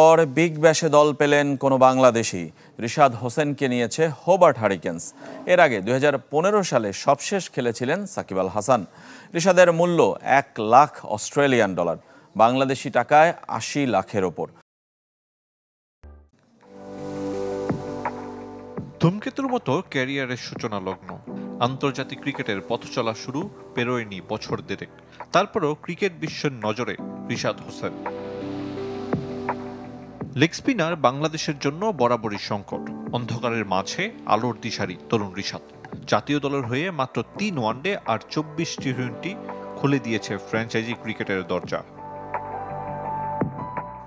পর বিগ ব্যাশে দল পেলেন কোনো বাংলাদেশি। রিশাদ হোসেনকে নিয়েছে হোবার্ট হারিকেন্স। এর আগে 2015 সালে সবশেষ খেলেছিলেন সাকিব আল হাসান। রিশাদের মূল্য $1,00,000, বাংলাদেশি টাকায় 80 লাখের ওপর। ধূমকেতুর মতো ক্যারিয়ারের সূচনা লগ্ন। আন্তর্জাতিক ক্রিকেটের পথ চলা শুরু পেরোয়নি বছর দেড়েক। তারপরও ক্রিকেট বিশ্বের নজরে রিশাদ হোসেন। লেগ স্পিনার বাংলাদেশের জন্য বরাবরই সংকট। অন্ধকারের মাঝে আলোর দিশারি তরুণ রিশাদ। জাতীয় দলের হয়ে মাত্র 3 ওয়ানডে আর 24 টি20 খুলে দিয়েছে ফ্র্যাঞ্চাইজি ক্রিকেটের দরজা।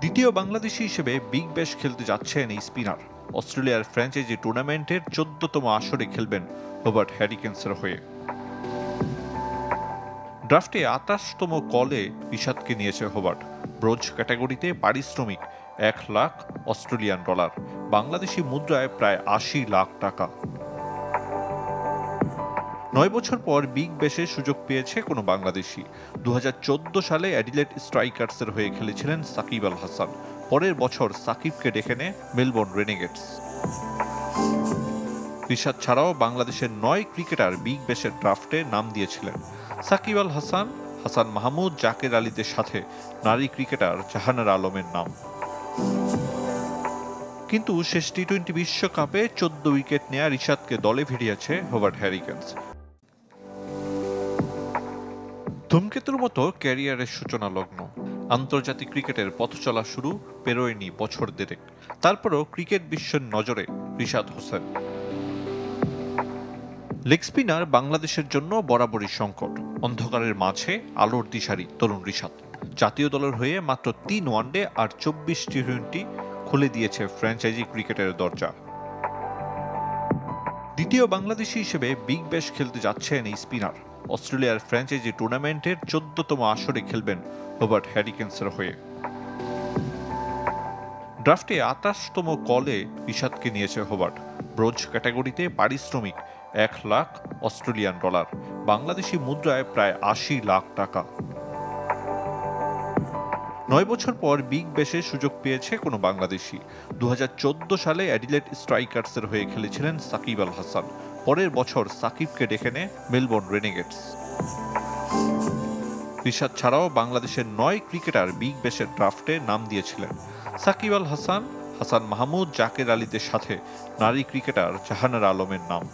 দ্বিতীয় বাংলাদেশি হিসেবে বিগ ব্যাশ খেলতে যাচ্ছেন এই স্পিনার। অস্ট্রেলিয়ার ফ্র্যাঞ্চাইজি টুর্নামেন্টের 14তম আসরে খেলবেন হোবার্ট হারিকেন্সের হয়ে। ড্রাফটে 28তম কলে রিশাদকে নিয়েছে হোবার্ট। ব্রোঞ্জ ক্যাটাগরিতে পারিশ্রমিক $1,00,000, বাংলাদেশি মুদ্রায় প্রায় 80 লাখ টাকা। 9 বছর পর বিগ ব্যাশে সুযোগ পেয়েছে কোনো বাংলাদেশি। 2014 সালে অ্যাডিলেড স্ট্রাইকার্সের হয়ে খেলেছিলেন সাকিব আল হাসান। পরের বছর সাকিবকে ডেকে নেয় মেলবোর্ন রেনেগেডস। রিশাদ ছাড়াও বাংলাদেশের 9 ক্রিকেটার বিগ ব্যাশের ড্রাফটে নাম দিয়েছিলেন। সাকিব আল হাসান, হাসান মাহমুদ, জাকের আলীদের সাথে নারী ক্রিকেটার জাহানারা আলমের নাম। কিন্তু শেষ টি20 বিশ্বকাপে 14 উইকেট নেয়া রিশাদকে দলে ভিড়িয়েছে হোবার্ট হারিকেন্স। ধূমকেতুর মতো ক্যারিয়ারের সূচনা লগ্ন। আন্তর্জাতিক ক্রিকেটের পথ চলা শুরু পেরোয়নি বছর দেড়েক। তারপরও ক্রিকেট বিশ্বের নজরে রিশাদ হোসেন। লেগ স্পিনার বাংলাদেশের জন্য বরাবরই সংকট। অন্ধকারের মাঝে আলোর দিশারি তরুণ রিশাদ। জাতীয় দলের হয়ে মাত্র 3 ওয়ানডে আর 24 টি20 খুলে দিয়েছে ফ্র্যাঞ্চাইজি ক্রিকেটের দরজা। দ্বিতীয় বাংলাদেশি হিসেবে বিগ ব্যাশ খেলতে যাচ্ছেন এই স্পিনার। অস্ট্রেলিয়ার ফ্র্যাঞ্চাইজি টুর্নামেন্টের 14তম আসরে খেলবেন হোবার্ট হারিকেন্সের হয়ে। ড্রাফটে 28তম কলে রিশাদকে নিয়েছে হোবার্ট। ব্রোঞ্জ ক্যাটাগরিতে পারিশ্রমিক $1,00,000, বাংলাদেশি মুদ্রায় প্রায় 80 লাখ টাকা। 9 বছর পর বিগ ব্যাশে সুযোগ পেয়েছে কোনো বাংলাদেশি। 2014 সালে অ্যাডিলেড স্ট্রাইকার্সের হয়ে খেলেছিলেন সাকিব আল হাসান। পরের বছর সাকিবকে ডেকে নেয় মেলবোর্ন রেনেগেডস। রিশাদ ছাড়াও বাংলাদেশের 9 ক্রিকেটার বিগ ব্যাশের ড্রাফটে নাম দিয়েছিলেন। সাকিব আল হাসান, হাসান মাহমুদ, জাকের আলীদের সাথে নারী ক্রিকেটার জাহানারা আলমের নাম।